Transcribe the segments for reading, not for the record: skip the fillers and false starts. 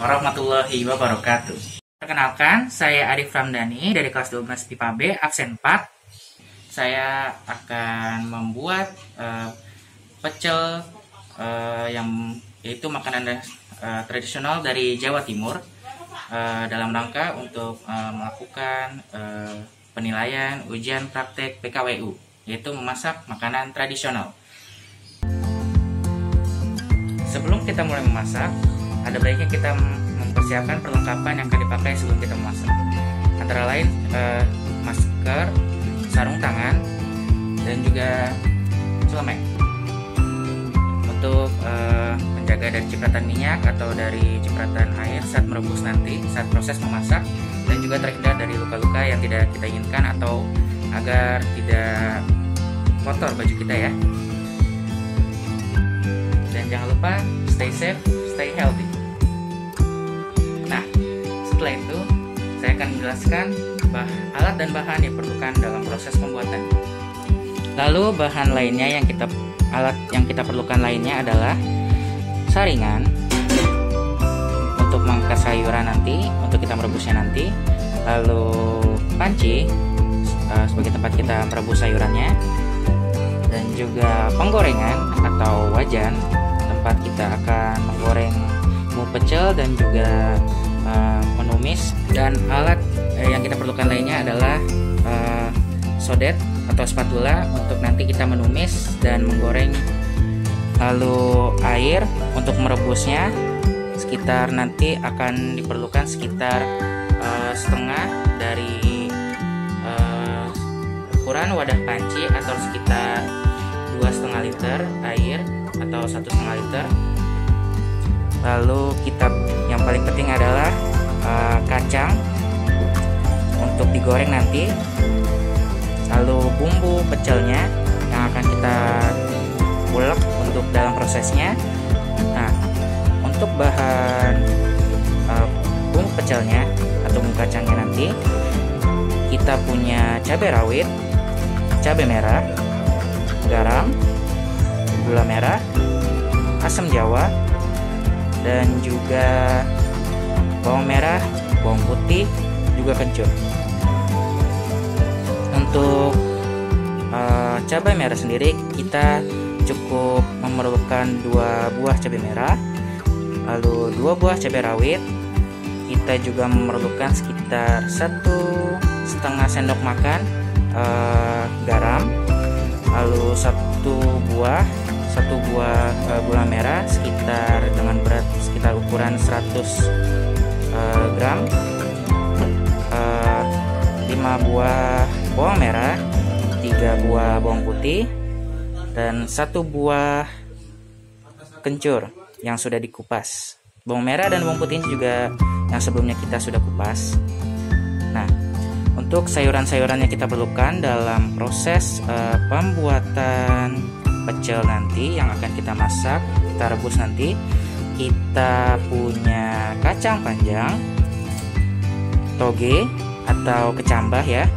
warahmatullahi wabarakatuh. Perkenalkan, saya Arif Ramdhani dari kelas 12 IPA B, absen 4. Saya akan membuat pecel yang yaitu makanan tradisional dari Jawa Timur dalam rangka untuk melakukan penilaian ujian praktek PKWU, yaitu memasak makanan tradisional. Sebelum kita mulai memasak, ada baiknya kita mempersiapkan perlengkapan yang akan dipakai sebelum kita memasak. Antara lain masker, sarung tangan, dan juga celemek untuk menjaga dari cipratan minyak atau dari cipratan air saat merebus nanti saat proses memasak, dan juga terhindar dari luka-luka yang tidak kita inginkan atau agar tidak kotor baju kita ya. Dan jangan lupa stay safe, stay healthy. Nah, setelah itu saya akan menjelaskan alat dan bahan yang diperlukan dalam proses pembuatan. Lalu alat yang kita perlukan lainnya adalah saringan untuk mengangkat sayuran nanti, untuk kita merebusnya nanti. Lalu panci sebagai tempat kita merebus sayurannya, dan juga penggorengan atau wajan tempat kita akan menggoreng mie pecel dan juga menumis. Dan alat yang kita perlukan lainnya adalah sodet atau spatula untuk nanti kita menumis dan menggoreng. Lalu air untuk merebusnya sekitar nanti akan diperlukan sekitar setengah dari ukuran wadah panci atau sekitar 2,5 liter air atau 1,5 liter. Lalu yang paling penting adalah kacang untuk digoreng nanti. Lalu bumbu pecelnya yang akan kita ulek untuk dalam prosesnya. Nah, untuk bahan bumbu pecelnya atau bumbu kacangnya nanti kita punya cabai rawit, cabai merah, garam, gula merah, asam jawa, dan juga bawang merah, bawang putih, juga kencur. Untuk cabai merah sendiri kita cukup memerlukan 2 buah cabai merah, lalu 2 buah cabai rawit. Kita juga memerlukan sekitar 1,5 sendok makan garam, lalu 1 buah gula merah dengan berat sekitar ukuran 100 gram, 5 buah bawang merah, 3 buah bawang putih, dan 1 buah kencur yang sudah dikupas. Bawang merah dan bawang putih juga yang sebelumnya kita sudah kupas. Nah, untuk sayuran-sayuran yang kita perlukan dalam proses pembuatan pecel nanti yang akan kita masak, kita rebus nanti, kita punya kacang panjang, toge atau kecambah ya,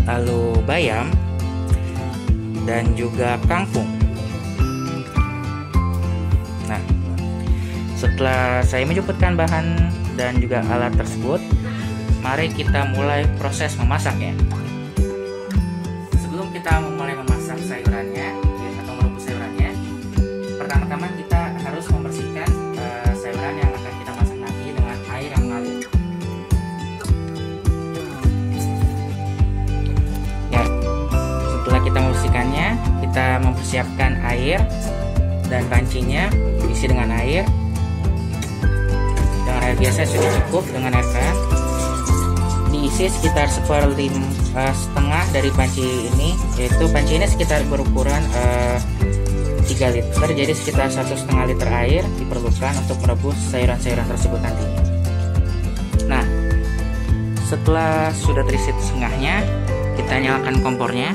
lalu bayam, dan juga kangkung. Nah, setelah saya menyebutkan bahan dan juga alat tersebut, mari kita mulai proses memasaknya. Sebelum kita mulai memasak sayurannya atau merebus sayurannya, pertama-tama kita harus membersihkan sayuran yang akan kita masak nanti dengan air yang mengalir. Ya, setelah kita membersihkannya, kita mempersiapkan air dan pancinya diisi dengan air. Dengan air biasa sudah cukup, dengan air kan diisi sekitar 1/5 dari panci ini, yaitu panci ini sekitar berukuran 3 liter, jadi sekitar 1,5 liter air diperlukan untuk merebus sayuran-sayuran tersebut nanti. Nah, setelah sudah terisi setengahnya, kita nyalakan kompornya.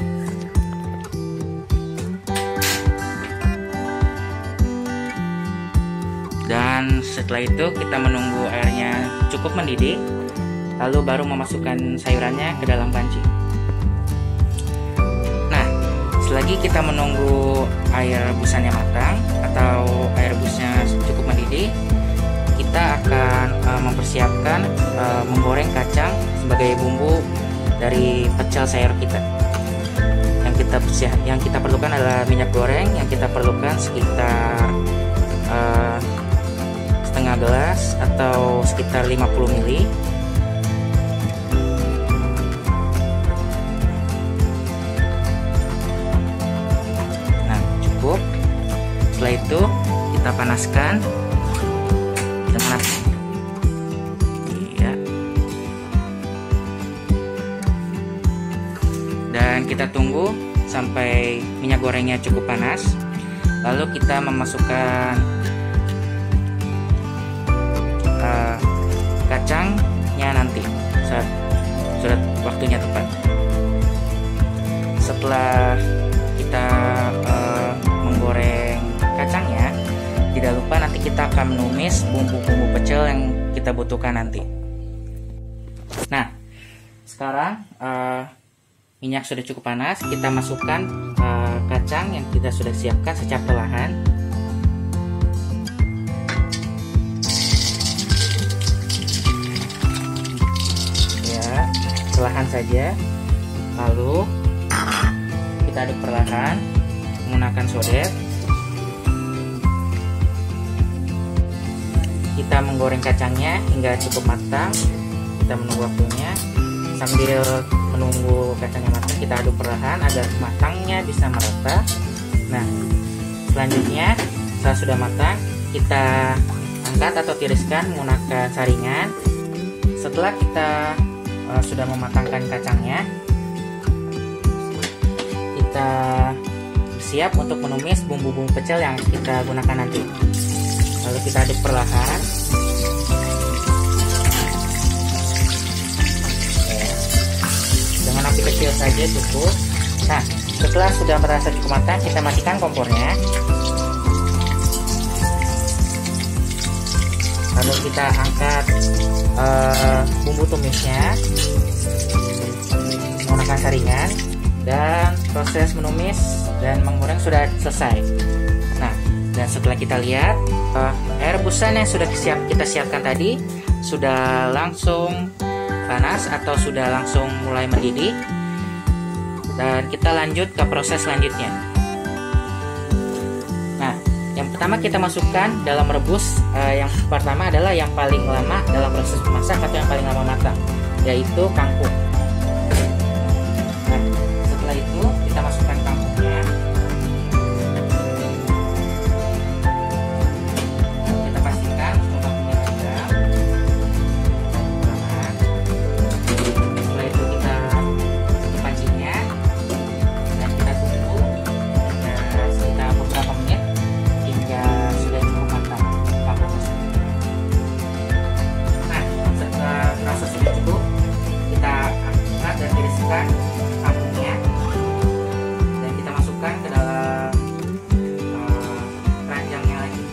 Dan setelah itu kita menunggu airnya cukup mendidih, lalu baru memasukkan sayurannya ke dalam panci. Nah, selagi kita menunggu air rebusannya matang atau air rebusnya cukup mendidih, kita akan mempersiapkan menggoreng kacang sebagai bumbu dari pecel sayur kita. Yang kita perlukan adalah minyak goreng, yang kita perlukan sekitar setengah gelas atau sekitar 50 ml. Nah, cukup. Setelah itu kita panaskan dengan api. Dan kita tunggu sampai minyak gorengnya cukup panas. Lalu kita memasukkan kacangnya nanti saat sudah waktunya tepat. Setelah kita menggoreng kacangnya, tidak lupa nanti kita akan menumis bumbu-bumbu pecel yang kita butuhkan nanti. Nah, sekarang minyak sudah cukup panas, kita masukkan kacang yang kita sudah siapkan secara perlahan. Ya, perlahan saja. Lalu kita aduk perlahan menggunakan sodet. Kita menggoreng kacangnya hingga cukup matang. Kita menunggu waktunya. Sambil menunggu kacangnya matang, kita aduk perlahan agar matangnya bisa merata. Nah, selanjutnya setelah sudah matang, kita angkat atau tiriskan menggunakan saringan. Setelah kita sudah mematangkan kacangnya, kita siap untuk menumis bumbu-bumbu pecel yang kita gunakan nanti. Lalu kita aduk perlahan. Dengan api kecil saja cukup. Nah, setelah sudah merasa cukup matang, kita matikan kompornya. Lalu kita angkat bumbu tumisnya menggunakan saringan, dan proses menumis dan menggoreng sudah selesai. Nah, dan setelah kita lihat air rebusan yang sudah kita siapkan tadi sudah langsung panas atau sudah langsung mulai mendidih, dan kita lanjut ke proses selanjutnya. Nah, yang pertama kita masukkan dalam rebus, yang pertama adalah yang paling lama dalam proses memasak atau yang paling lama matang, yaitu kangkung. Nah, setelah itu kita masukkan kangkungnya. Kita pastikan semua kangkungnya sudah. Setelah itu kita tutup pancinya dan kita tunggu sekitar beberapa menit hingga sudah cukup matang kangkung tersebut. Nah, setelah rasa sudah cukup, kita angkat dan tiriskan kangkungnya dan kita masukkan ke dalam keranjangnya lagi.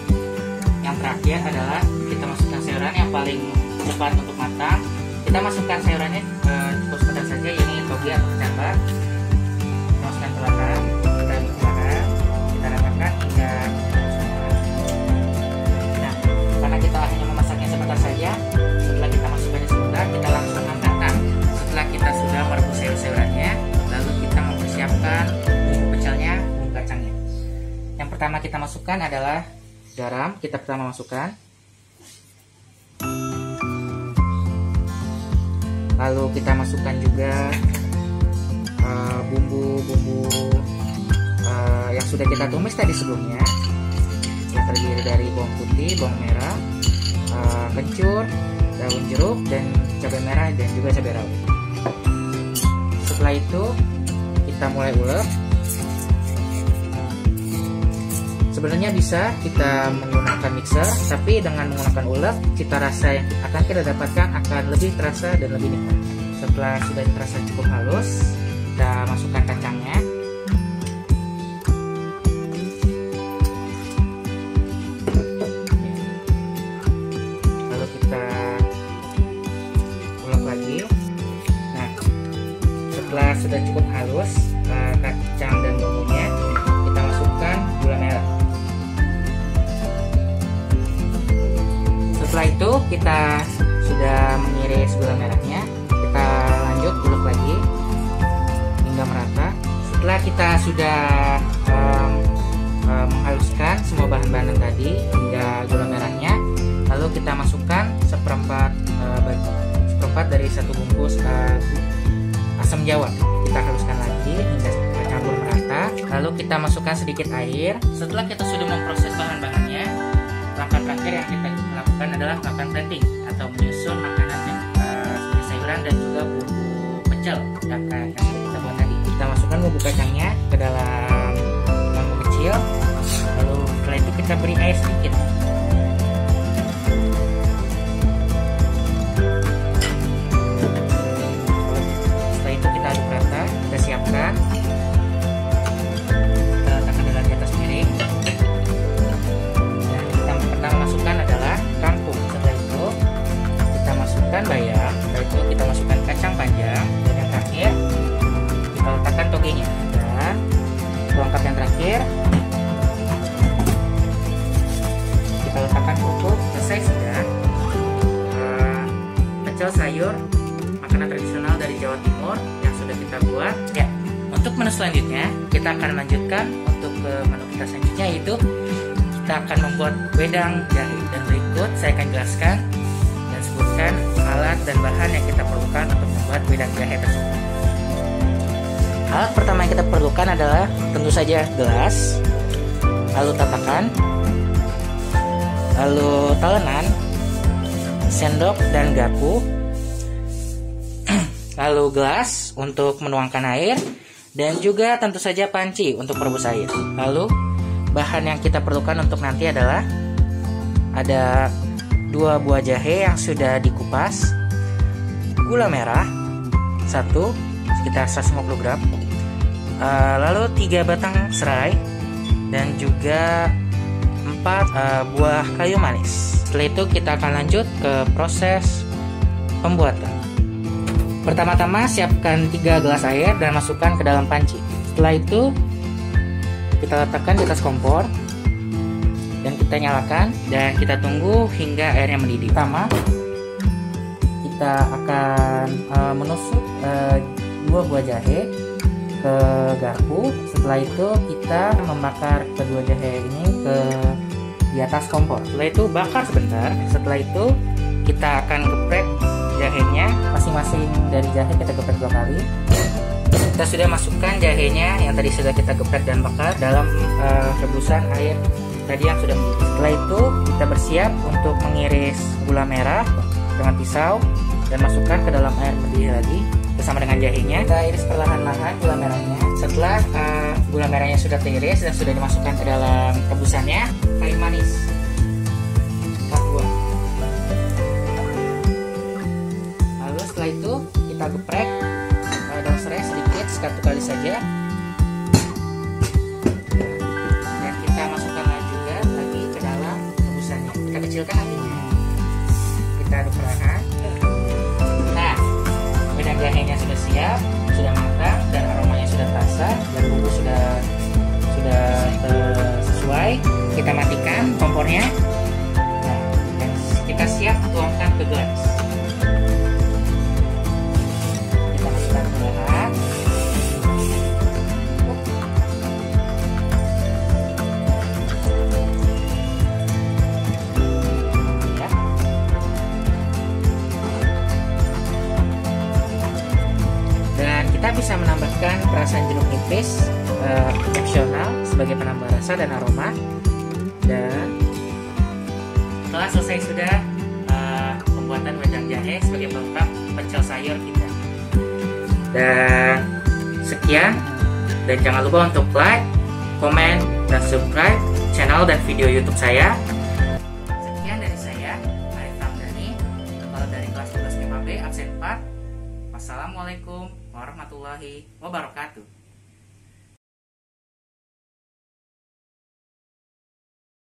Yang terakhir adalah kita masukkan sayuran yang paling cepat untuk matang. Kita masukkan sayurannya cukup sebentar saja, ini toge atau kecambah. Kita masukkan perlahan, kita aduk perlahan, kita ratakan hingga nah, karena kita hanya memasaknya sebentar saja, setelah kita masukkannya sebentar, kita langsung angkat. Nah, setelah kita sudah merebus sayur-sayurannya, lalu kita mempersiapkan bumbu pecelnya, bumbu kacangnya. Yang pertama kita masukkan adalah garam. Kita pertama masukkan, lalu kita masukkan juga bumbu-bumbu yang sudah kita tumis tadi sebelumnya, yang terdiri dari bawang putih, bawang merah, kencur, daun jeruk, dan cabai merah, dan juga cabai rawit. Setelah itu kita mulai ulek. Sebenarnya bisa kita menggunakan mixer, tapi dengan menggunakan ulek, cita rasa yang akan kita dapatkan akan lebih terasa dan lebih nikmat. Setelah sudah terasa cukup halus, kita masukkan kacangnya. Lalu kita ulek lagi. Nah, setelah sudah cukup halus kacang dan bumbunya, kita masukkan gula merah. Setelah Setelah itu kita sudah mengiris gula merahnya. Kita lanjut ulek lagi hingga merata. Setelah kita sudah menghaluskan semua bahan-bahan tadi hingga gula merahnya, lalu kita masukkan seperempat dari satu bungkus asam jawa. Kita haluskan lagi hingga campur merata. Lalu kita masukkan sedikit air. Setelah kita sudah memproses bahan-bahannya, langkah terakhir yang kita lakukan adalah melakukan plating atau menyusun makanannya, seperti sayuran dan juga bumbu pecel yang sudah kita buat tadi. Kita masukkan bumbu kacangnya ke dalam mangkuk kecil. Lalu setelah itu kita beri air sedikit. Setelah itu kita aduk rata. Kita siapkan. Kita letakkan di atas piring. Dan kita pertama masukkan adalah kangkung. Setelah itu kita masukkan bayam. Setelah itu kita masukkan kacang panjang. Dan yang terakhir kita letakkan togenya. Dan pelengkap yang terakhir kita letakkan kerupuk. Selesai sudah pecel sayur, makanan tradisional dari Jawa Timur yang sudah kita buat. Ya, untuk menu selanjutnya kita akan lanjutkan untuk ke menu kita selanjutnya, yaitu kita akan membuat wedang jahe. Dan berikut saya akan jelaskan dan sebutkan alat dan bahan yang kita perlukan untuk membuat wedang jahe tersebut. Alat pertama yang kita perlukan adalah tentu saja gelas, lalu tatakan, lalu talenan, sendok dan garpu, lalu gelas untuk menuangkan air, dan juga tentu saja panci untuk merebus air. Lalu bahan yang kita perlukan untuk nanti adalah ada 2 buah jahe yang sudah dikupas, gula merah 1 sekitar 150 gram, lalu 3 batang serai, dan juga 4 buah kayu manis. Setelah itu kita akan lanjut ke proses pembuatan. Pertama-tama siapkan 3 gelas air dan masukkan ke dalam panci. Setelah itu kita letakkan di atas kompor dan kita nyalakan dan kita tunggu hingga airnya mendidih. Pertama kita akan menusuk 2 buah jahe ke garpu. Setelah itu kita membakar kedua jahe ini di atas kompor. Setelah itu bakar sebentar. Setelah itu kita akan geprek jahenya. Masing-masing dari jahe kita geprek 2 kali. Kita sudah masukkan jahenya yang tadi sudah kita geprek dan bakar dalam rebusan air tadi yang sudah mendidih. Setelah itu kita bersiap untuk mengiris gula merah dengan pisau dan masukkan ke dalam air mendidih lagi bersama dengan jahenya. Kita iris perlahan-lahan gula merahnya. Setelah gula merahnya sudah teriris dan sudah dimasukkan ke dalam rebusannya, kayu manis 4 buah. Lalu setelah itu kita geprek daun serai sedikit, 1 kali saja. Dan kita masukkan juga lagi ke dalam rebusannya. Kita kecilkan apinya. Kita aduk perlahan. Nah, wedang jahenya sudah siap, sudah matang dan aromanya sudah terasa dan bumbu sudah sesuai. Kita matikan kompornya. Nah, dan kita siap tuangkan ke gelas. Kita masukkan perlahan. Ya. Dan kita bisa menambahkan perasan jeruk nipis opsional sebagai penambah rasa dan aroma. Dan setelah selesai sudah pembuatan wedang jahe sebagai pelengkap pecel sayur kita. Dan sekian, dan jangan lupa untuk like, komen, dan subscribe channel dan video YouTube saya. Sekian dari saya, Arif Ramdhani, kepala dari kelas 12 MAB absen 4. Wassalamualaikum warahmatullahi wabarakatuh.